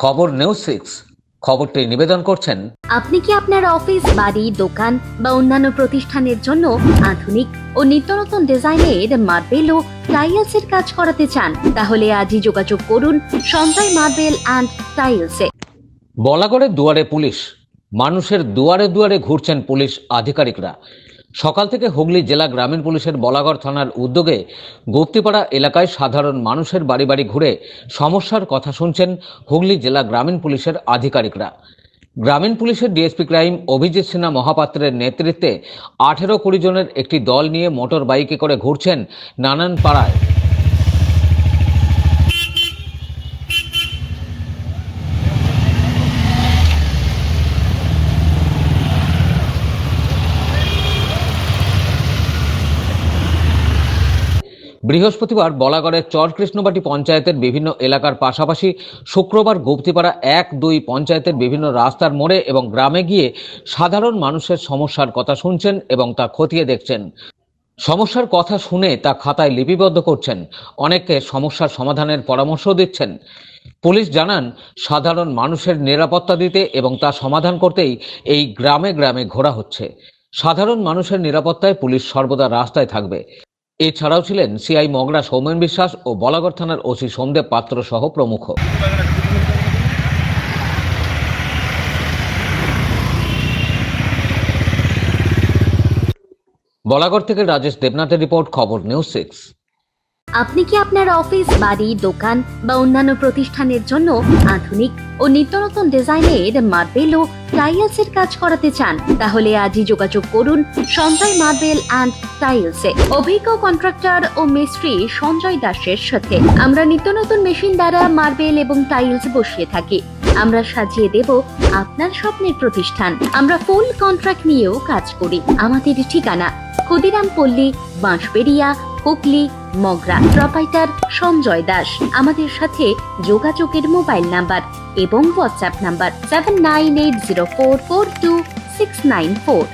খবর নিউজ 6 খবরটি নিবেদন করছেন। আপনি কি আপনার অফিস, বাড়ি, দোকান বা অন্যান্য প্রতিষ্ঠানের জন্য আধুনিক ও নিত্যনতুন ডিজাইনের মার্বেল ও টাইলসের কাজ করাতে চান? তাহলে আজই যোগাযোগ করুন সঞ্জয় মার্বেল অ্যান্ড টাইলসে। বলাগড়ের দুয়ারে পুলিশ। মানুষের দুয়ারে দুয়ারে ঘুরছেন পুলিশ আধিকারিকরা। সকাল থেকে হুগলি জেলা গ্রামীণ পুলিশের বলাগড় থানার উদ্যোগে গুপ্তিপাড়া এলাকায় সাধারণ মানুষের বাড়ি বাড়ি ঘুরে সমস্যার কথা শুনছেন হুগলি জেলা গ্রামীণ পুলিশের আধিকারিকরা। গ্রামীণ পুলিশের ডিএসপি ক্রাইম অভিজিৎ সিনহা মহাপাত্রের নেতৃত্বে 18-20 জনের একটি দল নিয়ে মোটর বাইকে করে ঘুরছেন নানান পাড়ায়। বৃহস্পতিবার বলাগড়ের চরকৃষ্ণবাটি পঞ্চায়েতের বিভিন্ন এলাকার পাশাপাশি শুক্রবার গুপ্তিপাড়া 1-2 পঞ্চায়েতের বিভিন্ন রাস্তার মোড়ে এবং গ্রামে গিয়ে সাধারণ মানুষের সমস্যার কথা শুনছেন এবং তা খতিয়ে দেখছেন। সমস্যার কথা শুনে তা খাতায় লিপিবদ্ধ করছেন, অনেককে সমস্যার সমাধানের পরামর্শ দিচ্ছেন। পুলিশ জানান, সাধারণ মানুষের নিরাপত্তা দিতে এবং তা সমাধান করতেই এই গ্রামে গ্রামে ঘোরা হচ্ছে। সাধারণ মানুষের নিরাপত্তায় পুলিশ সর্বদা রাস্তায় থাকবে। এছাড়াও ছিলেন সিআই মগরা সৌমেন বিশ্বাস ও বলাগড় থানার ওসি সোমদেব পাত্র সহ প্রমুখ। বলাগড় থেকে রাজেশ দেবনাথের রিপোর্ট, খবর নিউজ 6। আপনি কি আপনার অফিস, বাড়ি, দোকান বা অন্যান্য প্রতিষ্ঠানের জন্য আধুনিক ও নিত্যনতুন ডিজাইনের মার্বেল ও টাইলসের কাজ করাতে চান? তাহলে আজই যোগাযোগ করুন সঞ্জয় মার্বেল অ্যান্ড টাইলসে। অভিজ্ঞ কন্ট্রাক্টর ও মিস্ত্রি সঞ্জয় দাসের সাথে আমরা নিত্যনতুন মেশিন দ্বারা মার্বেল এবং টাইলস বসিয়ে থাকি। আমরা সাজিয়ে দেব আপনার স্বপ্নের প্রতিষ্ঠান। আমরা ফুল কন্ট্রাক্ট নিয়েও কাজ করি। আমাদের ঠিকানা ক্ষুদিরাম পল্লী, বাঁশবেড়িয়া, হুগলি, মগরা। প্রোপাইটার সঞ্জয় দাস। আমাদের সাথে যোগাযোগের মোবাইল নাম্বার এবং হোয়াটসঅ্যাপ নাম্বার 7980442694।